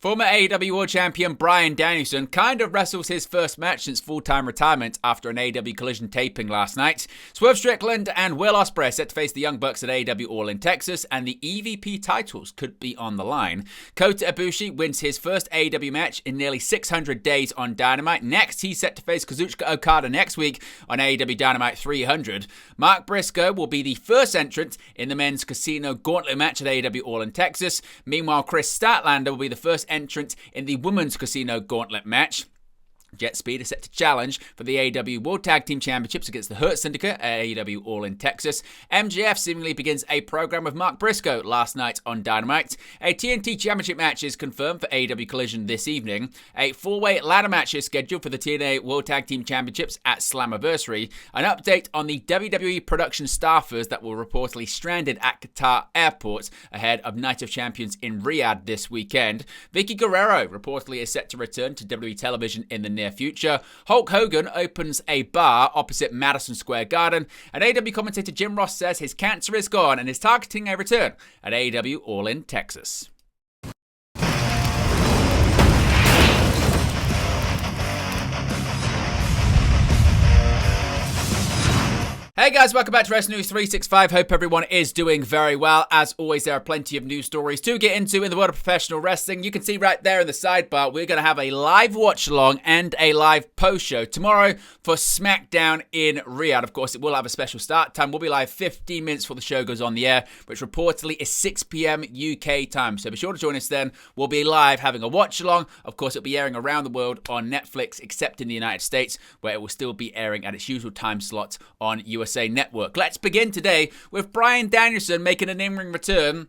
Former AEW World Champion Bryan Danielson kind of wrestles his first match since full-time retirement after an AEW Collision taping last night. Swerve Strickland and Will Osprey are set to face the Young Bucks at AEW All in Texas, and the EVP titles could be on the line. Kota Ibushi wins his first AEW match in nearly 600 days on Dynamite. Next, he's set to face Kazuchika Okada next week on AEW Dynamite 300. Mark Brisco will be the first entrant in the men's Casino Gauntlet match at AEW All in Texas. Meanwhile, Chris Statlander will be the first entrant in the Women's Casino Gauntlet match. Jet Speed is set to challenge for the AEW World Tag Team Championships against the Hurt Syndicate at AEW All in Texas. MJF seemingly begins a program with Mark Briscoe last night on Dynamite. A TNT Championship match is confirmed for AEW Collision this evening. A four-way ladder match is scheduled for the TNA World Tag Team Championships at Slamversary. An update on the WWE production staffers that were reportedly stranded at Qatar Airport ahead of Night of Champions in Riyadh this weekend. Vicky Guerrera reportedly is set to return to WWE television in the near future. Hulk Hogan opens a bar opposite Madison Square Garden, and AEW commentator Jim Ross says his cancer is gone and is targeting a return at AEW All in Texas. Hey guys, welcome back to Wrestling News 365. Hope everyone is doing very well. As always, there are plenty of news stories to get into in the world of professional wrestling. You can see right there in the sidebar, we're going to have a live watch-along and a live post-show tomorrow for SmackDown in Riyadh. Of course, it will have a special start time. We'll be live 15 minutes before the show goes on the air, which reportedly is 6 p.m. UK time. So be sure to join us then. We'll be live having a watch-along. Of course, it'll be airing around the world on Netflix, except in the United States, where it will still be airing at its usual time slot on USA Network. Let's begin today with Bryan Danielson making an in-ring return,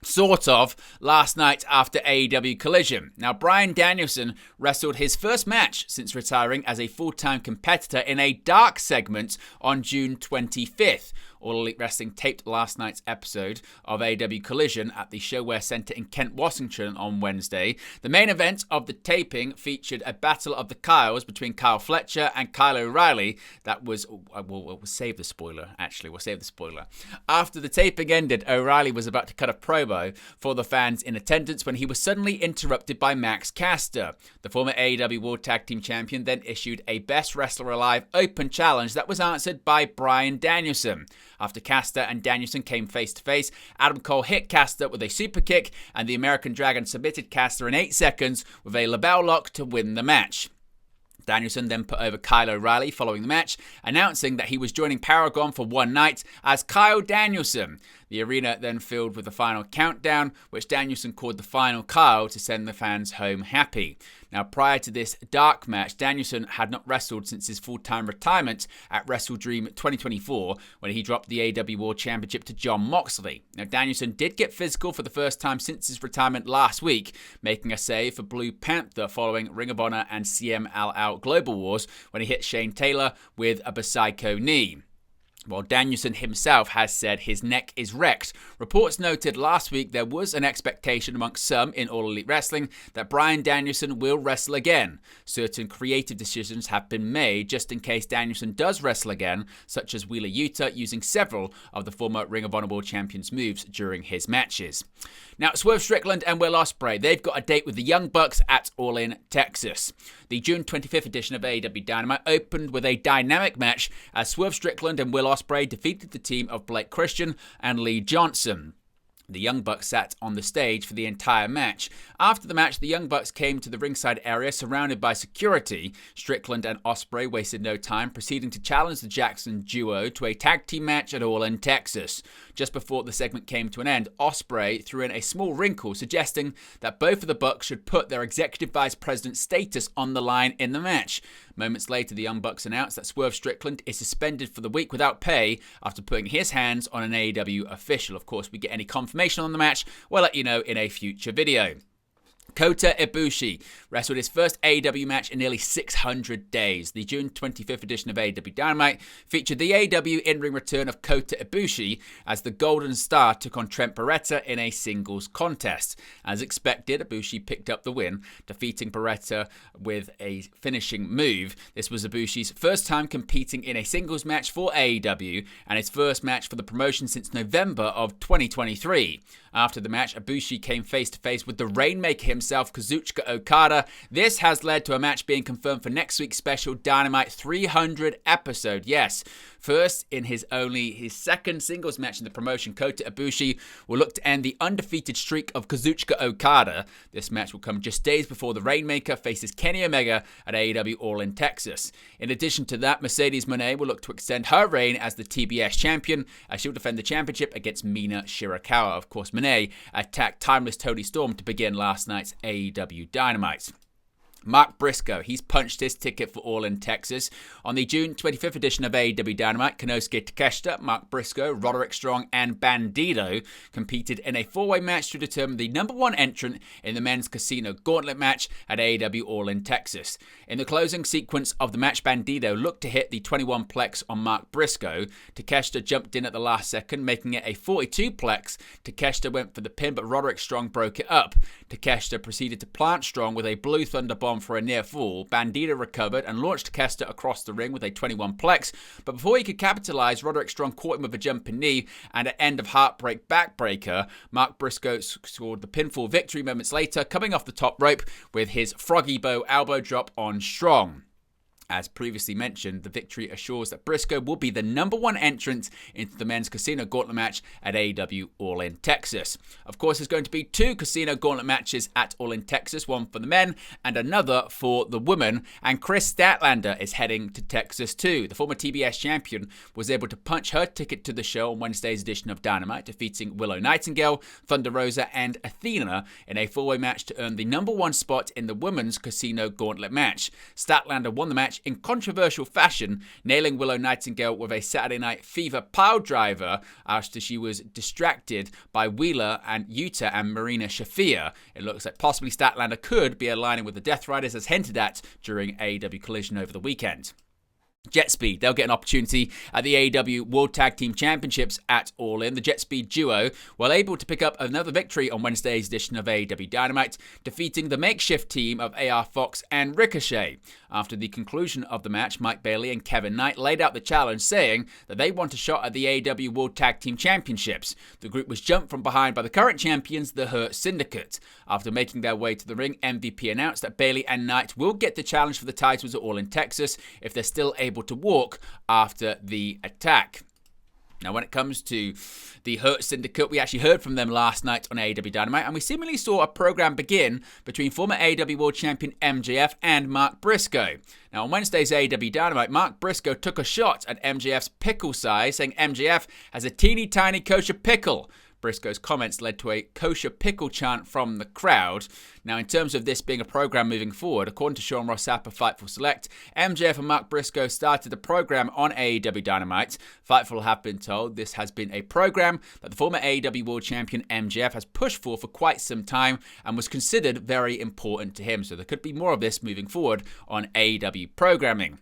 sort of, last night after AEW Collision. Now, Bryan Danielson wrestled his first match since retiring as a full-time competitor in a dark segment on June 25th. All Elite Wrestling taped last night's episode of AEW Collision at the ShoWare Center in Kent, Washington on Wednesday. The main event of the taping featured a battle of the Kyles between Kyle Fletcher and Kyle O'Reilly. That was, we'll save the spoiler, actually. We'll save the spoiler. After the taping ended, O'Reilly was about to cut a promo for the fans in attendance when he was suddenly interrupted by Max Caster. The former AEW World Tag Team Champion then issued a Best Wrestler Alive open challenge that was answered by Bryan Danielson. After Caster and Danielson came face-to-face, Adam Cole hit Caster with a super kick, and the American Dragon submitted Caster in 8 seconds with a label lock to win the match. Danielson then put over Kyle O'Reilly following the match, announcing that he was joining Paragon for one night as Kyle Danielson. The arena then filled with the final countdown, which Danielson called the final Kyle to send the fans home happy. Now, prior to this dark match, Danielson had not wrestled since his full-time retirement at WrestleDream 2024, when he dropped the AEW World Championship to Jon Moxley. Now, Danielson did get physical for the first time since his retirement last week, making a save for Blue Panther following Ring of Honor and CMLL Global Wars when he hit Shane Taylor with a Basico knee. While Danielson himself has said his neck is wrecked. Reports noted last week there was an expectation amongst some in All Elite Wrestling that Bryan Danielson will wrestle again. Certain creative decisions have been made just in case Danielson does wrestle again, such as Wheeler Yuta using several of the former Ring of Honor World Champions moves during his matches. Now, Swerve Strickland and Will Osprey, they've got a date with the Young Bucks at All in Texas. The June 25th edition of AEW Dynamite opened with a dynamic match as Swerve Strickland and Will Osprey defeated the team of Blake Christian and Lee Johnson. The Young Bucks sat on the stage for the entire match. After the match, the Young Bucks came to the ringside area surrounded by security. Strickland and Osprey wasted no time, proceeding to challenge the Jackson duo to a tag team match at All in Texas. Just before the segment came to an end, Osprey threw in a small wrinkle, suggesting that both of the Bucks should put their executive vice president status on the line in the match. Moments later, the Young Bucks announced that Swerve Strickland is suspended for the week without pay after putting his hands on an AEW official. Of course, we get any confirmation on the match, we'll let you know in a future video. Kota Ibushi wrestled his first AEW match in nearly 600 days. The June 25th edition of AEW Dynamite featured the AEW in-ring return of Kota Ibushi as the Golden Star took on Trent Beretta in a singles contest. As expected, Ibushi picked up the win, defeating Beretta with a finishing move. This was Ibushi's first time competing in a singles match for AEW and his first match for the promotion since November of 2023. After the match, Ibushi came face-to-face with the Rainmaker himself, Kazuchika Okada. This has led to a match being confirmed for next week's special Dynamite 300 episode. Yes, first in his second singles match in the promotion, Kota Ibushi will look to end the undefeated streak of Kazuchika Okada. This match will come just days before the Rainmaker faces Kenny Omega at AEW All In Texas. In addition to that, Mercedes Moné will look to extend her reign as the TBS champion, as she'll defend the championship against Mina Shirakawa. Of course, Moné attacked Timeless Toni Storm to begin last night's AEW Dynamite. Mark Briscoe, he's punched his ticket for All In Texas. On the June 25th edition of AEW Dynamite, Konosuke Takeshita, Mark Briscoe, Roderick Strong, and Bandido competed in a four-way match to determine the number one entrant in the men's casino gauntlet match at AEW All In Texas. In the closing sequence of the match, Bandido looked to hit the 21 plex on Mark Briscoe. Takeshita jumped in at the last second, making it a 42 plex. Takeshita went for the pin, but Roderick Strong broke it up. Takeshita proceeded to plant Strong with a Blue Thunder Bomb for a near fall. Bandido recovered and launched Takeshita across the ring with a 21 plex, but before he could capitalize, Roderick Strong caught him with a jumping knee and an end of heartbreak backbreaker. Mark Briscoe scored the pinfall victory moments later, coming off the top rope with his Froggy Bow elbow drop on Strong. As previously mentioned, the victory assures that Briscoe will be the number one entrant into the men's casino gauntlet match at AEW All In Texas. Of course, there's going to be two casino gauntlet matches at All In Texas, one for the men and another for the women. And Chris Statlander is heading to Texas too. The former TBS champion was able to punch her ticket to the show on Wednesday's edition of Dynamite, defeating Willow Nightingale, Thunder Rosa, and Athena in a four-way match to earn the number one spot in the women's casino gauntlet match. Statlander won the match in controversial fashion, nailing Willow Nightingale with a Saturday Night Fever pile driver after she was distracted by Wheeler and Yuta and Marina Shafir. It looks like possibly Statlander could be aligning with the Death Riders as hinted at during AEW Collision over the weekend. Jet Speed, they'll get an opportunity at the AEW World Tag Team Championships at All In. The Jet Speed duo were able to pick up another victory on Wednesday's edition of AEW Dynamite, defeating the makeshift team of AR Fox and Ricochet. After the conclusion of the match, Mike Bailey and Kevin Knight laid out the challenge, saying that they want a shot at the AEW World Tag Team Championships. The group was jumped from behind by the current champions, the Hurt Syndicate. After making their way to the ring, MVP announced that Bailey and Knight will get the challenge for the titles at All In Texas if they're still able to walk after the attack. Now, when it comes to the Hurt Syndicate, we actually heard from them last night on AEW Dynamite, and we seemingly saw a program begin between former AEW World Champion MJF and Mark Briscoe. Now, on Wednesday's AEW Dynamite, Mark Briscoe took a shot at MJF's pickle size, saying MJF has a teeny tiny kosher pickle. Briscoe's comments led to a kosher pickle chant from the crowd. Now, in terms of this being a program moving forward, according to Sean Ross Sapp of Fightful Select, MJF and Mark Briscoe started the program on AEW Dynamite. Fightful have been told this has been a program that the former AEW World Champion MJF has pushed for quite some time and was considered very important to him. So there could be more of this moving forward on AEW programming.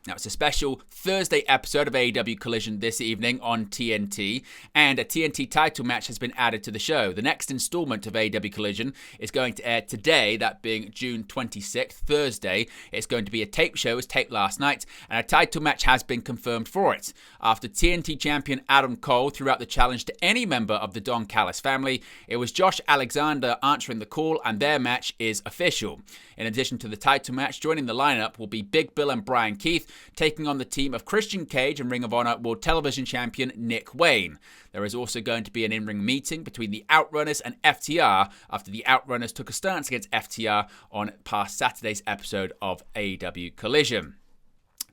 Now, it's a special Thursday episode of AEW Collision this evening on TNT, and a TNT title match has been added to the show. The next installment of AEW Collision is going to air today, that being June 26th, Thursday. It's going to be a tape show, it was taped last night, and a title match has been confirmed for it. After TNT champion Adam Cole threw out the challenge to any member of the Don Callis family, it was Josh Alexander answering the call, and their match is official. In addition to the title match, joining the lineup will be Big Bill and Brian Keith, taking on the team of Christian Cage and Ring of Honor World Television Champion Nick Wayne. There is also going to be an in-ring meeting between the Outrunners and FTR after the Outrunners took a stance against FTR on past Saturday's episode of AEW Collision.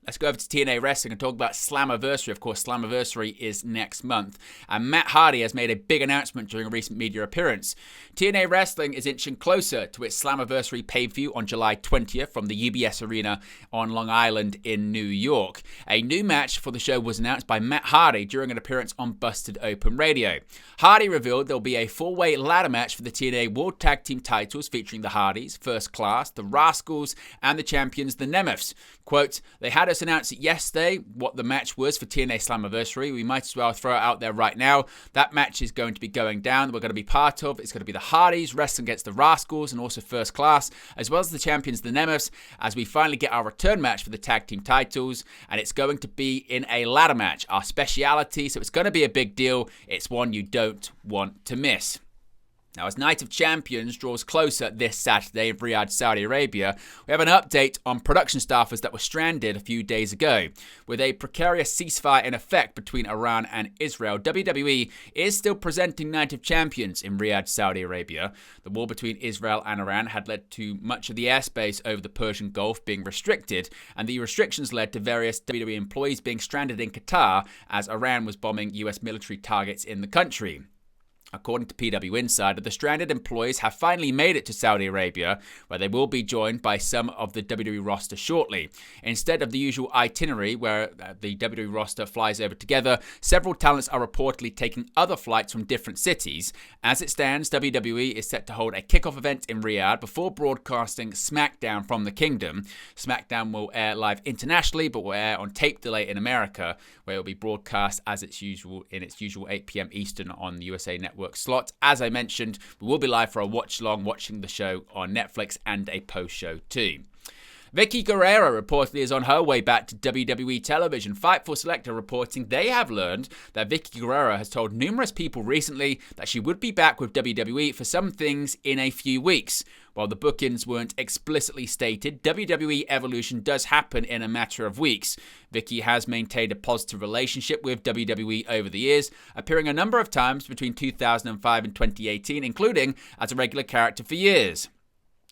Let's go over to TNA Wrestling and talk about Slamversary. Of course, Slamversary is next month. And Matt Hardy has made a big announcement during a recent media appearance. TNA Wrestling is inching closer to its Slamversary pay-per-view on July 20th from the UBS Arena on Long Island in New York. A new match for the show was announced by Matt Hardy during an appearance on Busted Open Radio. Hardy revealed there'll be a four-way ladder match for the TNA World Tag Team titles featuring the Hardys, First Class, the Rascals, and the champions, the Nemeths. Quote, "They had us just announced it yesterday, what the match was for TNA Slamversary. We might as well throw it out there right now. That match is going to be going down. We're going to be part of. It's going to be the Hardys wrestling against the Rascals and also First Class, as well as the champions, the Nemeths, as we finally get our return match for the tag team titles. And it's going to be in a ladder match, our speciality. So it's going to be a big deal. It's one you don't want to miss. Now, as Night of Champions draws closer this Saturday in Riyadh, Saudi Arabia, we have an update on production staffers that were stranded a few days ago. With a precarious ceasefire in effect between Iran and Israel, WWE is still presenting Night of Champions in Riyadh, Saudi Arabia. The war between Israel and Iran had led to much of the airspace over the Persian Gulf being restricted, and the restrictions led to various WWE employees being stranded in Qatar as Iran was bombing US military targets in the country. According to PW Insider, the stranded employees have finally made it to Saudi Arabia, where they will be joined by some of the WWE roster shortly. Instead of the usual itinerary where the WWE roster flies over together, several talents are reportedly taking other flights from different cities. As it stands, WWE is set to hold a kickoff event in Riyadh before broadcasting SmackDown from the Kingdom. SmackDown will air live internationally, but will air on tape delay in America, where it will be broadcast as its usual 8 p.m. Eastern on the USA Network slot. As I mentioned, we will be live for a watch-along watching the show on Netflix and a post-show too. Vicky Guerrera reportedly is on her way back to WWE television. Fightful Select reporting they have learned that Vicky Guerrera has told numerous people recently that she would be back with WWE for some things in a few weeks. While the bookings weren't explicitly stated, WWE Evolution does happen in a matter of weeks. Vicky has maintained a positive relationship with WWE over the years, appearing a number of times between 2005 and 2018, including as a regular character for years.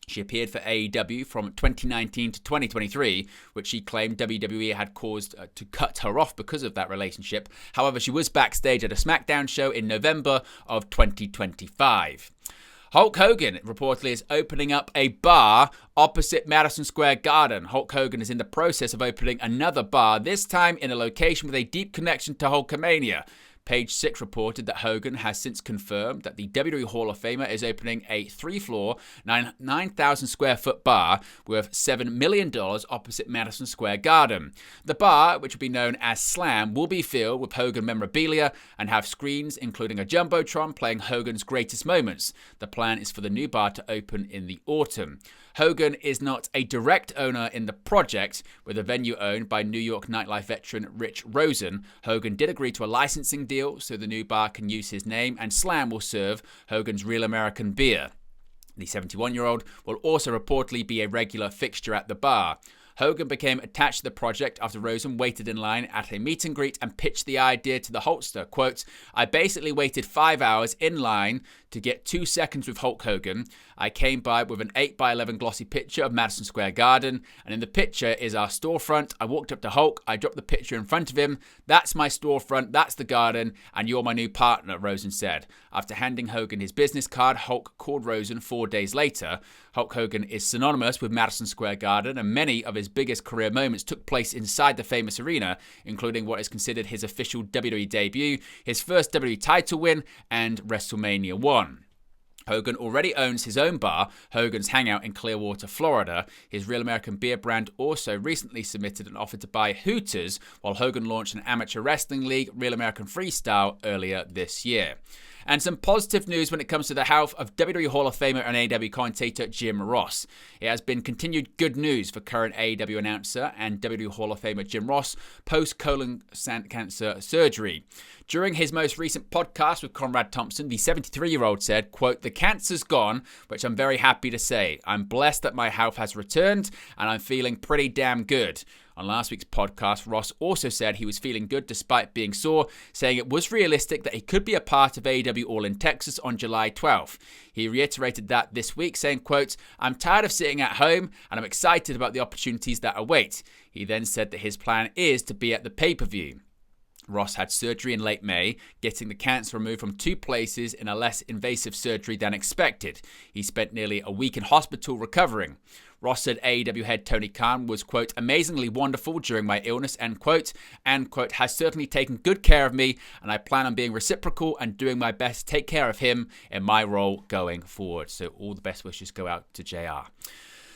She appeared for AEW from 2019 to 2023, which she claimed WWE had caused to cut her off because of that relationship. However, she was backstage at a SmackDown show in November of 2025. Hulk Hogan reportedly is opening up a bar opposite Madison Square Garden. Hulk Hogan is in the process of opening another bar, this time in a location with a deep connection to Hulkamania. Page 6 reported that Hogan has since confirmed that the WWE Hall of Famer is opening a 3-floor, 9,000 square foot bar worth $7 million opposite Madison Square Garden. The bar, which will be known as Slam, will be filled with Hogan memorabilia and have screens including a Jumbotron playing Hogan's greatest moments. The plan is for the new bar to open in the autumn. Hogan is not a direct owner in the project, with the venue owned by New York nightlife veteran Rich Rosen. Hogan did agree to a licensing deal so the new bar can use his name, and Slam will serve Hogan's Real American beer. The 71-year-old will also reportedly be a regular fixture at the bar. Hogan became attached to the project after Rosen waited in line at a meet and greet and pitched the idea to the Hulkster. Quote, "I basically waited 5 hours in line to get 2 seconds with Hulk Hogan. I came by with an 8x11 glossy picture of Madison Square Garden, and in the picture is our storefront. I walked up to Hulk, I dropped the picture in front of him. That's my storefront, that's the garden, and you're my new partner," Rosen said. After handing Hogan his business card, Hulk called Rosen 4 days later. Hulk Hogan is synonymous with Madison Square Garden, and many of his biggest career moments took place inside the famous arena, including what is considered his official WWE debut, his first WWE title win, and WrestleMania 1. Hogan already owns his own bar, Hogan's Hangout in Clearwater, Florida. His Real American Beer brand also recently submitted an offer to buy Hooters, while Hogan launched an amateur wrestling league, Real American Freestyle, earlier this year. And some positive news when it comes to the health of WWE Hall of Famer and AEW commentator Jim Ross. It has been continued good news for current AEW announcer and WWE Hall of Famer Jim Ross post-colon cancer surgery. During his most recent podcast with Conrad Thompson, the 73-year-old said, quote, "The cancer's gone, which I'm very happy to say. I'm blessed that my health has returned, and I'm feeling pretty damn good." On last week's podcast, Ross also said he was feeling good despite being sore, saying it was realistic that he could be a part of AEW All in Texas on July 12th. He reiterated that this week, saying, quote, "I'm tired of sitting at home and I'm excited about the opportunities that await." He then said that his plan is to be at the pay-per-view. Ross had surgery in late May, getting the cancer removed from 2 places in a less invasive surgery than expected. He spent nearly a week in hospital recovering. Ross said AEW head Tony Khan was, quote, "amazingly wonderful during my illness," end quote, and, quote, "has certainly taken good care of me, and I plan on being reciprocal and doing my best to take care of him in my role going forward." So all the best wishes go out to JR.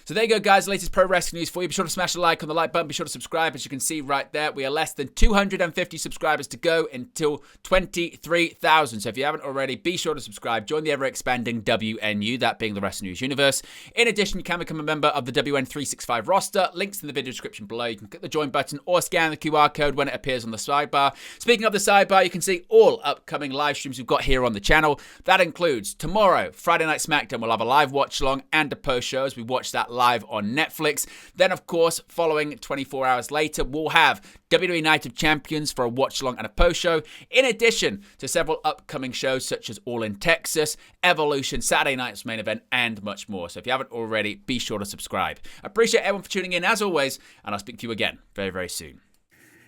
So there you go, guys. The latest pro wrestling news for you. Be sure to smash the like on the like button. Be sure to subscribe. As you can see right there, we are less than 250 subscribers to go until 23,000. So if you haven't already, be sure to subscribe. Join the ever-expanding WNU, that being the Wrestling News Universe. In addition, you can become a member of the WN365 roster. Links in the video description below. You can click the join button or scan the QR code when it appears on the sidebar. Speaking of the sidebar, you can see all upcoming live streams we've got here on the channel. That includes tomorrow, Friday Night SmackDown. We'll have a live watch-along and a post-show as we watch that live on Netflix. Then, of course, following 24 hours later, we'll have WWE Night of Champions for a watch-along and a post-show, in addition to several upcoming shows such as All in Texas, Evolution, Saturday Night's Main Event, and much more. So if you haven't already, be sure to subscribe. I appreciate everyone for tuning in as always, and I'll speak to you again very, very soon.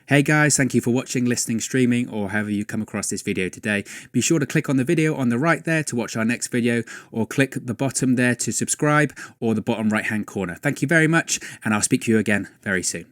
Hey guys, thank you for watching, listening, streaming, or however you come across this video today. Be sure to click on the video on the right there to watch our next video, or click the bottom there to subscribe, or the bottom right hand corner. Thank you very much, and I'll speak to you again very soon.